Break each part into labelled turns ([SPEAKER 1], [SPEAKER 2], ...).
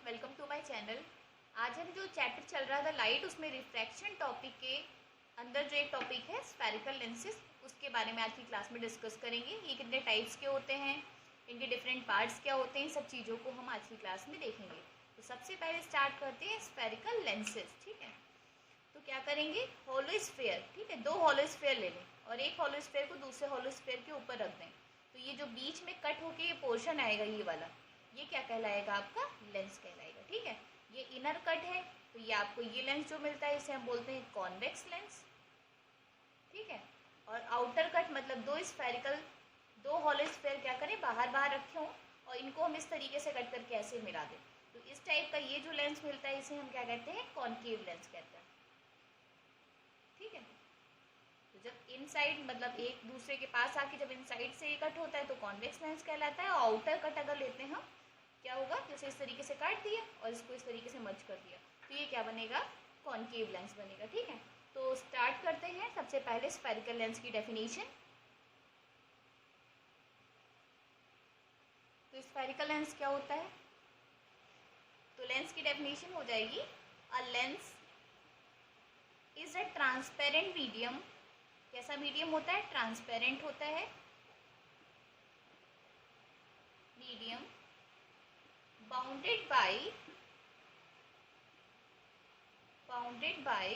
[SPEAKER 1] Welcome to my channel. आज हम जो चैप्टर चल रहा था लाइट, उसमें रिफ्रैक्शन टॉपिक के अंदर जो एक टॉपिक है स्फेरिकल लेंसेज, उसके बारे में आज की क्लास में डिस्कस करेंगे। ये कितने टाइप्स के होते हैं, इनके डिफरेंट पार्ट्स क्या होते हैं, इन सब चीज़ों को हम आज की क्लास में देखेंगे। तो सबसे पहले स्टार्ट करते हैं स्फेरिकल लेंसेज। ठीक है, तो क्या करेंगे, होलो स्फीयर, ठीक है, दो होलो स्फीयर ले लें और एक होलो स्फीयर को दूसरे होलो स्फीयर के ऊपर रख दें। तो ये जो बीच में कट होके ये पोर्शन आएगा, ये वाला, ये क्या कहलाएगा, आपका लेंस कहलाएगा। ठीक है, ये इनर कट है, तो ये आपको ये लेंस जो मिलता है इसे हम बोलते हैं कॉन्वेक्स लेंस। ठीक है, और आउटर कट मतलब दो स्फेरिकल, दो होलो स्फीयर क्या करें, बाहर बाहर रखे हों और इनको हम इस तरीके से कट करके ऐसे मिला दें। तो इस टाइप का ये जो लेंस मिलता है इसे हम क्या कहते हैं, कॉन्केव लेंस कहते हैं। ठीक है, तो जब इनसाइड मतलब एक दूसरे के पास आके जब इनसाइड से ये कट होता है तो कॉन्वेक्स लेंस कहलाता है। और आउटर कट अगर लेते हैं हम, क्या होगा, जैसे इस तरीके से काट दिया और इसको इस तरीके से मर्ज कर दिया, तो ये क्या बनेगा, कॉन्केव लेंस बनेगा। ठीक है, तो स्टार्ट करते हैं सबसे पहले स्फेरिकल लेंस की डेफिनेशन। तो स्फेरिकल लेंस क्या होता है, तो लेंस की डेफिनेशन हो जाएगी, a lens is a transparent medium. कैसा मीडियम होता है, ट्रांसपेरेंट होता है medium, bounded by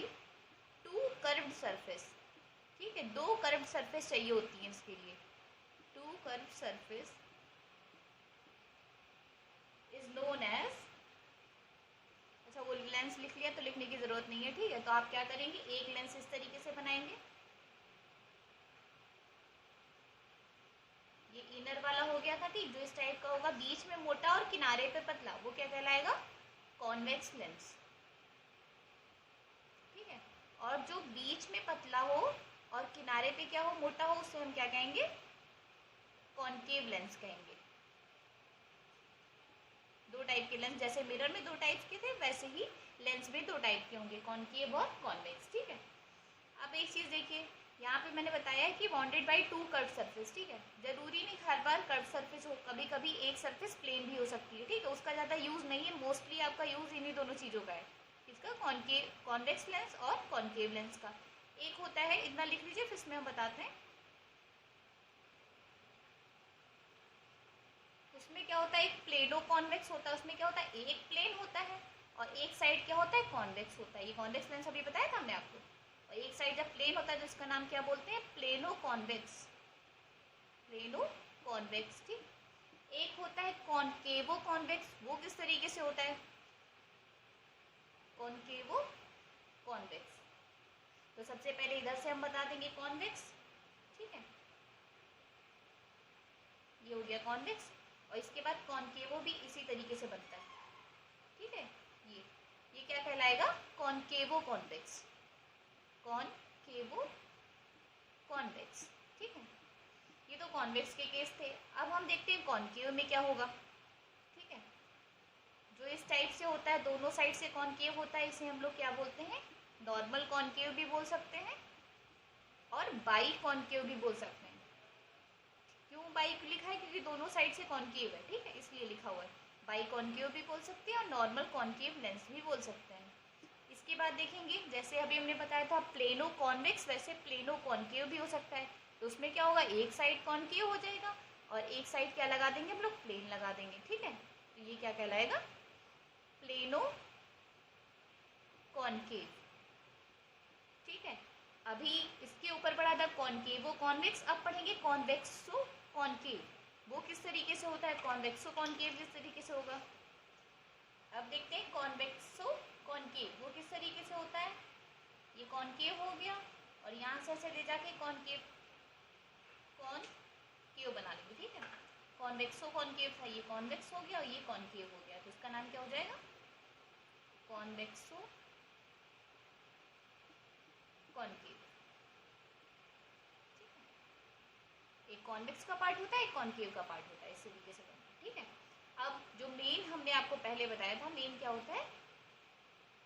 [SPEAKER 1] two curved surface. ठीक है, दो कर्व्ड सरफेस चाहिए होती है इसके लिए। Two curved surface is known as, अच्छा वो लेंस लिख लिया तो लिखने की जरूरत नहीं है। ठीक है, तो आप क्या करेंगे, एक लेंस इस तरीके से बनाएंगे, ये इनर वाला हो गया था। ठीक, जो इस टाइप का होगा, बीच में मोटा और किनारे पे पतला, वो क्या कहलाएगा, कॉन्वेक्स लेंस। ठीक है, और जो बीच में पतला हो और किनारे पे क्या हो, मोटा हो, उससे हम क्या कहेंगे, कॉन्केव लेंस कहेंगे। दो टाइप के लेंस, जैसे मिरर में दो टाइप के थे वैसे ही लेंस में दो टाइप के होंगे, कॉन्केव और कॉन्वेक्स। ठीक है, अब एक चीज़ देखिए, यहाँ पे मैंने बताया है कि bounded by two curve surface. ठीक है, जरूरी नहीं हर बार कर्व सरफेस हो, कभी कभी एक सरफेस प्लेन भी हो सकती है। ठीक है, उसका ज़्यादा यूज़ नहीं है, मोस्टली आपका यूज़ इन्हीं दोनों चीज़ों का है, इसका कॉन्केव कॉन्वेक्स लेंस और कॉन्केव लेंस का। एक होता है, इतना लिख लीजिए फिर इसमें हम बताते हैं। उसमें क्या होता है, एक प्लेनो कॉन्वेक्स होता है, उसमें क्या होता है, एक प्लेन होता है और एक साइड क्या होता है, कॉन्वेक्स होता है। ये कॉन्वेक्स लेंस अभी बताया था हमने आपको। और एक साइड जब प्लेन होता है तो इसका नाम क्या बोलते हैं, प्लेनो कॉन्वेक्स, प्लेनो कॉन्वेक्स। ठीक, एक होता है कॉन्केवो कॉन्वेक्स, वो किस तरीके से होता है, कॉन्केवो कॉन्वेक्स। तो सबसे पहले इधर से हम बता देंगे कॉन्वेक्स। ठीक है, ये हो गया कॉन्वेक्स, और इसके बाद कॉन्केवो भी इसी तरीके से बनता है। ठीक है, ये क्या कहलाएगा, कॉन्केवो कॉन्वेक्स, कॉन्केवो कॉन्वेक्स। ठीक है, ये तो कॉन्वेक्स के केस थे। अब हम देखते हैं कॉन्केव में क्या होगा। ठीक है, जो इस टाइप से होता है, दोनों साइड से कॉन्केव होता है, इसे हम लोग क्या बोलते हैं, नॉर्मल कॉन्केव भी बोल सकते हैं और बाई कॉन्केव भी बोल सकते हैं। क्यों बाई लिखा है, क्योंकि दोनों साइड से कॉन्केव है। ठीक है, इसलिए लिखा हुआ है। बाई कॉन्केव भी बोल सकते हैं और नॉर्मल कॉन्केव लेंस भी बोल सकते हैं। इसके बाद देखेंगे, जैसे अभी हमने बताया था प्लेनो कॉन्वेक्स, वैसे प्लेनो कॉन्केव भी हो सकता है। तो उसमें क्या होगा, एक साइड कॉन्केव हो जाएगा और एक साइड क्या लगा देंगे हम लोग, प्लेन लगा देंगे। ठीक है, तो ये क्या कहलाएगा, प्लेनो कॉन्केव। ठीक है, अभी इसके ऊपर पढ़ा था कॉन्केवो कॉन्वेक्स, अब पढ़ेंगे कॉन्वेक्सो कॉन्केव। वो किस तरीके से होता है, कॉन्वेक्सो कॉन्केव किस तरीके से होगा। अब देखते हैं कॉन्वेक्सो कॉन्केव वो किस तरीके से होता है। ये कॉन्केव हो गया और यहाँ से ऐसे ले जाके कॉन्केव कॉन्केव बना लेंगे। ठीक है, कॉन्वेक्सो कॉन्केव था, ये कॉन्वेक्स हो गया और ये कॉन्केव हो गया, तो इसका नाम क्या हो जाएगा, कॉन्वेक्सो कॉन्केव। एक कॉन्वेक्स का पार्ट होता है, एक कॉन्केव का पार्ट होता है, इस तरीके से बनता है। ठीक है, अब जो मेन हमने आपको पहले बताया था, मेन क्या होता है,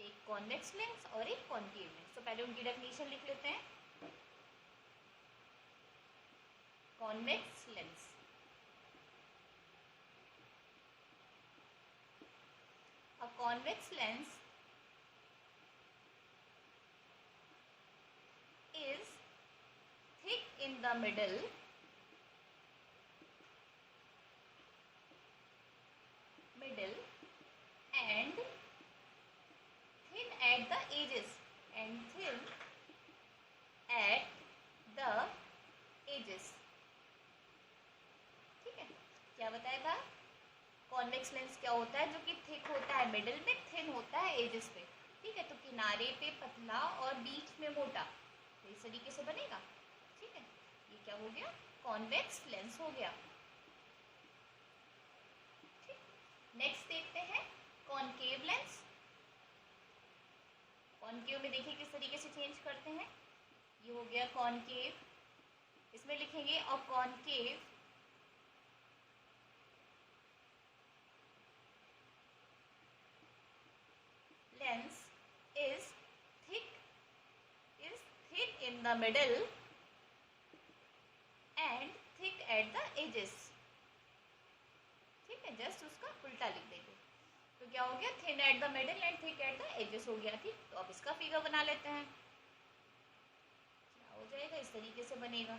[SPEAKER 1] एक कॉन्वेक्स लेंस और एक कॉन्केव लेंस। तो पहले उनकी डेफिनेशन लिख लेते हैं। Convex lens, convex lens is thick in the middle and thin at the edges ठीक है, क्या बताया था? कॉन्वेक्स लेंस क्या होता है? जो कि थिक होता है मिडिल में, थिन होता है एजेस पे, ठीक है। तो किनारे पे पतला और बीच में मोटा, तो इस तरीके से बनेगा, ठीक है। ये क्या हो गया? कॉन्वेक्स लेंस हो गया। नेक्स्ट देखते हैं कॉनकेव लेंस। कॉनकेव में देखिए किस तरीके से चेंज करते हैं। ये हो गया कॉनकेव, इसमें लिखेंगे a concave lens is thick in the middle and thick at the edges, ठीक है। जस्ट उसका उल्टा लिख देंगे, तो क्या हो गया? Thin at the middle and thick at the edges हो गया, ठीक। तो अब इसका फिगर बना लेते हैं। क्या हो जाएगा? इस तरीके से बनेगा।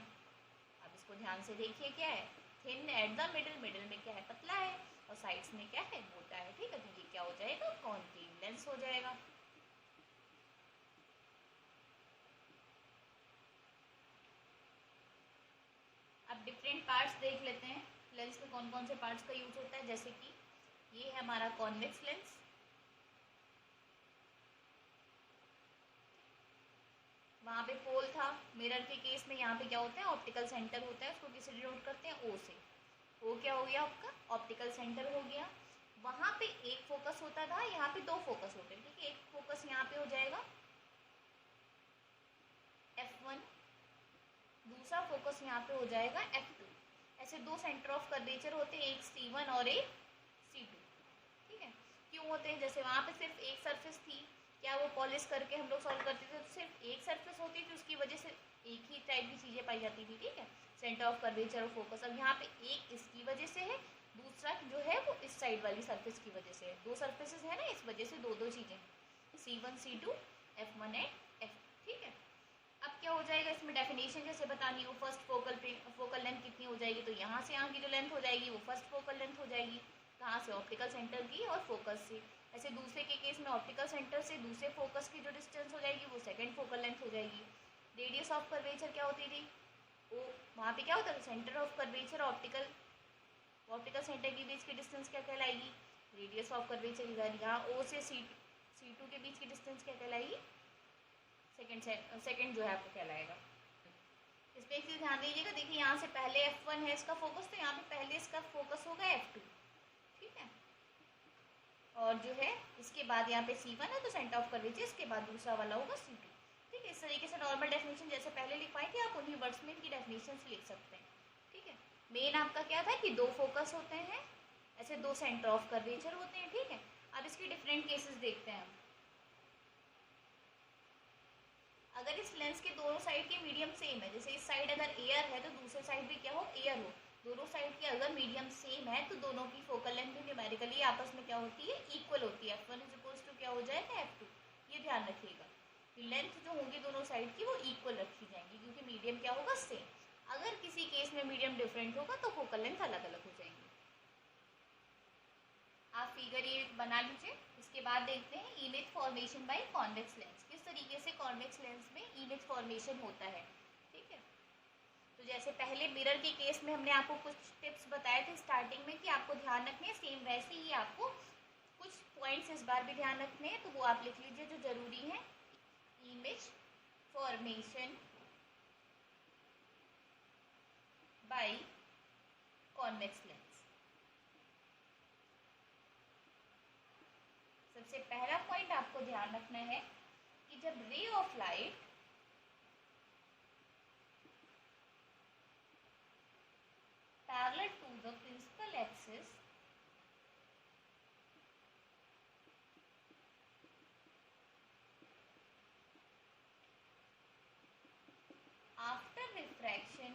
[SPEAKER 1] अब इसको ध्यान से देखिए, क्या है? Thin at the middle, middle में क्या है? पतला है, और साइड्स में क्या है? मोटा है, ठीक है। तो ये क्या हो जाएगा? कॉनकेव लेंस हो जाएगा। अब डिफरेंट पार्ट्स देख लेते हैं, लेंस में कौन कौन से पार्ट्स का यूज होता है। जैसे कि ये है हमारा कॉन्वेक्स लेंस, वहाँ पे पोल था। मिरर के केस में यहाँ पे क्या होता है? ऑप्टिकल सेंटर होता है, उसको किसे डिनोट करते हैं? ओ से। वो क्या हो गया आपका? ऑप्टिकल सेंटर हो गया। वहाँ पे एक फोकस होता था, यहाँ पे दो फोकस होते हैं, ठीक है। एक फोकस यहाँ पे हो जाएगा F1, दूसरा फोकस यहाँ पे हो जाएगा F2। ऐसे दो सेंटर ऑफ कर्वेचर होते हैं, एक C1 और एक C2, ठीक है। क्यों होते हैं? जैसे वहाँ पे सिर्फ एक सरफेस थी, क्या वो पॉलिश करके हम लोग सॉल्व करते थे, तो सिर्फ एक सरफेस होती थी, उसकी वजह से एक ही टाइप की चीज़ें पाई जाती थी, ठीक है। सेंटर ऑफ कर्वेचर और फोकस। अब यहाँ पे एक इसकी वजह से है, दूसरा जो है वो इस साइड वाली सरफेस की वजह से है। दो सरफेसेस है ना, इस वजह से दो चीज़ें, C1 C2 F1 and F, ठीक है। अब क्या हो जाएगा? इसमें डेफिनेशन जैसे बतानी हो, फर्स्ट फोकल लेंथ कितनी हो जाएगी, तो यहाँ से यहाँ की जो लेंथ हो जाएगी वो फर्स्ट फोकल लेंथ हो जाएगी। कहाँ से? ऑप्टिकल सेंटर की और फोकस से। ऐसे दूसरे के केस में ऑप्टिकल सेंटर से दूसरे फोकस की जो डिस्टेंस हो जाएगी वो सेकंड फोकल लेंथ हो जाएगी। रेडियस ऑफ कर्वेचर क्या होती थी? वो वहाँ पे क्या होता था? Centre of curvature optical centre के बीच की डिस्टेंस क्या कहलाएगी? Radius of curvature. इधर यहाँ O से C2 के बीच की डिस्टेंस क्या कहलाएगी? सेकंड जो है आपको कहलाएगा। इस पर एक चीज़ ध्यान दीजिएगा, देखिए यहाँ से पहले F1 है इसका फोकस, तो यहाँ पे पहले इसका फोकस होगा F2, ठीक है। और जो है इसके बाद यहाँ पे C1 है, तो सेंटर ऑफ कर्वेचर इसके बाद दूसरा वाला होगा C2, ठीक है। इस तरीके से नॉर्मल डेफिनेशन जैसे पहले लिख पाए थे, आप उन्हीं वर्ड्स में इनकी डेफिनेशन लिख सकते हैं, ठीक है। मेन आपका क्या था कि दो फोकस होते हैं, ऐसे दो सेंटर ऑफ कर्वेचर होते हैं, ठीक है। अब इसके डिफरेंट केसेस देखते हैं। अगर इस लेंस के दोनों साइड के मीडियम सेम है, जैसे इस साइड अगर एयर है तो दूसरे साइड भी क्या हो? एयर हो। दोनों साइड के अगर मीडियम सेम है तो दोनों की फोकल लेंथ भी न्यूमेरिकली आपस में क्या होती है? इक्वल होती है। F1 इज इक्वल्स टू क्या हो जाएगा? F2। ये ध्यान रखिएगा, लेंथ जो होंगी दोनों साइड की वो इक्वल रखी जाएंगी, क्योंकि मीडियम क्या होगा? सेम। अगर किसी केस में मीडियम डिफरेंट होगा तो फोकल लेंथ अलग अलग हो जाएंगी। आप फिगर ये बना लीजिए। इसके बाद देखते हैं image formation by convex lens. किस तरीके से कॉन्वेक्स लेंस में इमेज फॉर्मेशन होता है, ठीक है। तो जैसे पहले मिरर के केस में हमने आपको कुछ टिप्स बताए थे स्टार्टिंग में कि आपको ध्यान रखने हैं, सेम वैसे ही आपको कुछ पॉइंट्स इस बार भी ध्यान रखने हैं, तो वो आप लिख लीजिए जो जरूरी है। Image formation by convex lens. सबसे पहला पॉइंट आपको ध्यान रखना है कि जब ray of light parallel to the principal axis after refraction,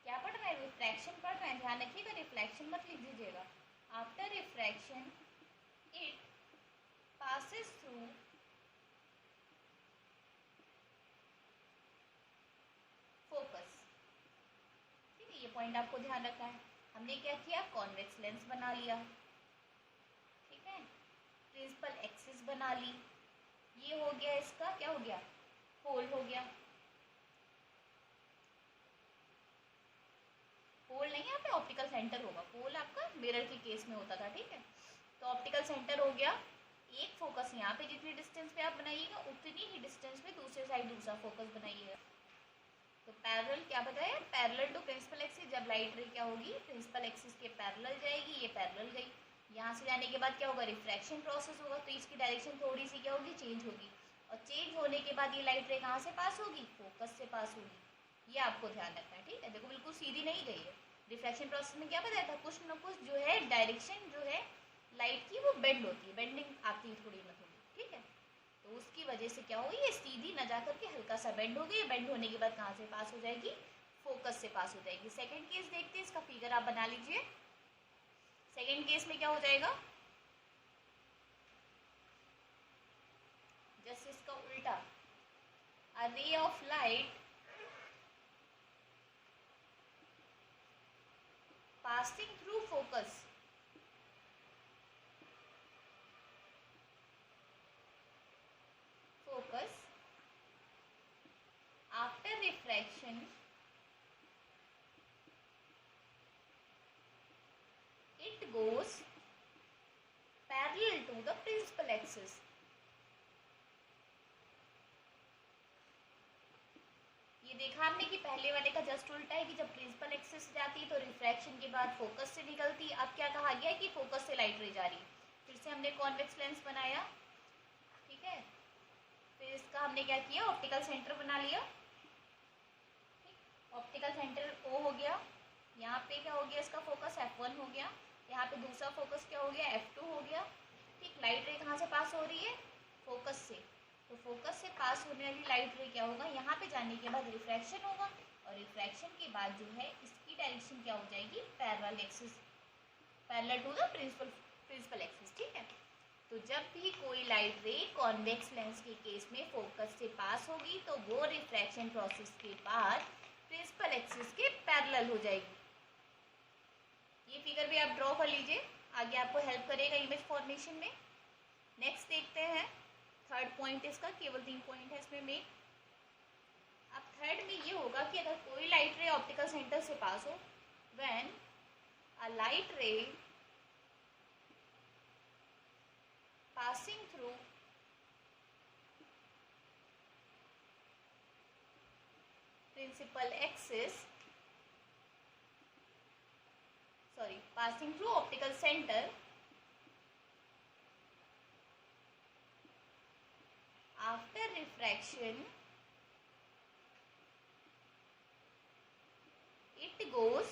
[SPEAKER 1] क्या पढ़ रहे हैं? रिफ्रैक्शन पढ़ रहे हैं, ध्यान रखिएगा, रिफ्लेक्शन मत लिख दीजिएगा। After refraction it passes through focus। ठीक है, ये पॉइंट आपको ध्यान रखना है। हमने क्या किया, कॉन्वेक्स लेंस बना लिया, ठीक है, प्रिंसिपल एक्सिस बना ली, ये हो गया, इसका क्या हो गया, होल हो गया। होल नहीं, यहाँ पे ऑप्टिकल सेंटर होगा, होल आपका मिरर के केस में होता था, ठीक है। तो ऑप्टिकल सेंटर हो गया, एक फोकस यहाँ पे जितनी डिस्टेंस पे आप बनाइएगा उतनी ही डिस्टेंस पे दूसरे साइड दूसरा फोकस बनाइएगा। तो पैरेलल क्या बताया, पैरेलल टू प्रिंसिपल एक्सिस। जब लाइट रे क्या होगी, प्रिंसिपल एक्सिस के पैरेलल जाएगी, ये पैरेलल गई, यहाँ से जाने के बाद क्या होगा, रिफ्रैक्शन प्रोसेस होगा, तो इसकी डायरेक्शन थोड़ी सी क्या होगी, चेंज होगी, और चेंज होने के बाद ये लाइट रे कहाँ से पास होगी, फोकस से पास होगी। ये आपको ध्यान रखना है, ठीक है। देखो बिल्कुल सीधी नहीं गई है। रिफ्रैक्शन प्रोसेस में क्या बताया था, कुछ न कुछ जो है डायरेक्शन जो है लाइट की वो बेंड होती है, बेंडिंग आती है थोड़ी ना थोड़ी, ठीक है। तो उसकी वजह से क्या होगी, ये सीधी न जाकर के हल्का सा बेंड हो गई, बेंड होने के बाद कहाँ से पास हो जाएगी, फोकस से पास हो जाएगी। सेकंड केस देखते हैं, इसका फिगर आप बना लीजिए। सेकंड केस में क्या हो जाएगा, जस्ट इसका उल्टा, a ray of light passing through focus after refraction it goes parallel to the principal axis। ये देखा आपने कि पहले वाले का जस्ट उल्टा है कि जब प्रिंसिपल एक्सिस से जाती है तो रिफ्रैक्शन के बाद फोकस से निकलती है। अब क्या कहा गया कि फोकस से लाइट रे जा रही है। फिर से हमने कॉन्वेक्स लेंस बनाया, ठीक है, फिर इसका हमने क्या किया, ऑप्टिकल सेंटर बना लिया, ऑप्टिकल सेंटर O हो गया, यहाँ पे क्या हो गया, इसका फोकस F1 हो गया, यहाँ पे दूसरा फोकस क्या हो गया, F2 हो गया, ठीक। लाइट रे कहाँ से पास हो रही है, फोकस से, तो फोकस से पास होने वाली लाइट रे क्या होगा, यहाँ पे जाने के बाद रिफ्रैक्शन होगा, और रिफ्रैक्शन के बाद जो है इसकी डायरेक्शन क्या हो जाएगी, parallel axis, parallel to the principal axis, ठीक है। तो जब भी कोई लाइट रे कॉन्वेक्स लेंस के केस में फोकस से पास होगी तो वो रिफ्रैक्शन प्रोसेस के बाद प्रिंसिपल एक्सिस के पैरेलल हो जाएगी। ये फिगर भी आप ड्रॉ कर लीजिए, आगे आपको हेल्प करेगा इमेज फॉर्मेशन में। नेक्स्ट देखते हैं, थर्ड पॉइंट इसका, केवल 3 पॉइंट है इसमें मेन। अब थर्ड में ये होगा कि अगर कोई लाइट रे ऑप्टिकल सेंटर से पास हो, when a light ray passing through principal axis, sorry, passing through optical center after refraction it goes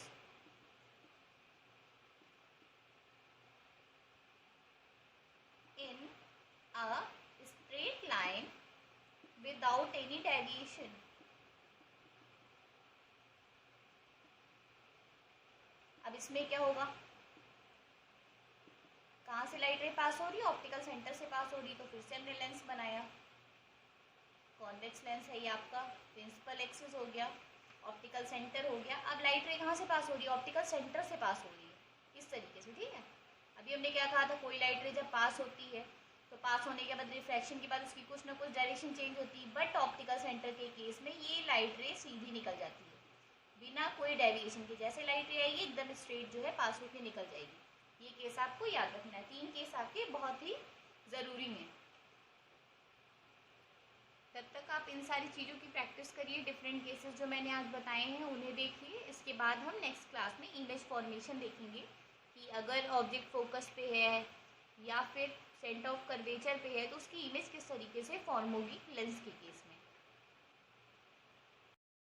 [SPEAKER 1] in a straight line without any deviation। अब इसमें क्या होगा, कहाँ से लाइट रे पास हो रही है, ऑप्टिकल सेंटर से पास हो रही है, तो फिर से हमने लेंस बनाया, कॉन्वेक्स लेंस है ये आपका, प्रिंसिपल एक्सिस हो गया, ऑप्टिकल सेंटर हो गया। अब लाइट रे कहाँ से पास हो रही है, ऑप्टिकल सेंटर से पास हो रही है, इस तरीके से, ठीक है। अभी हमने क्या कहा था, कोई लाइट रे जब पास होती है तो पास होने के बाद रिफ्रैक्शन के बाद उसकी कुछ ना कुछ डायरेक्शन चेंज होती है, बट ऑप्टिकल सेंटर के केस में ये लाइट रे सीधी निकल जाती है बिना कोई डेविएशन के। जैसे लाइट रे आएगी एकदम स्ट्रेट जो है पास होकर निकल जाएगी। ये केस आपको याद रखना है, 3 केस आपके बहुत ही ज़रूरी हैं। तब तक आप इन सारी चीज़ों की प्रैक्टिस करिए, डिफरेंट केसेस जो मैंने आज बताए हैं उन्हें देखिए। इसके बाद हम नेक्स्ट क्लास में इमेज फॉर्मेशन देखेंगे कि अगर ऑब्जेक्ट फोकस पे है या फिर सेंटर ऑफ कर्वेचर पे है तो उसकी इमेज किस तरीके से फॉर्म होगी लेंस के केस में।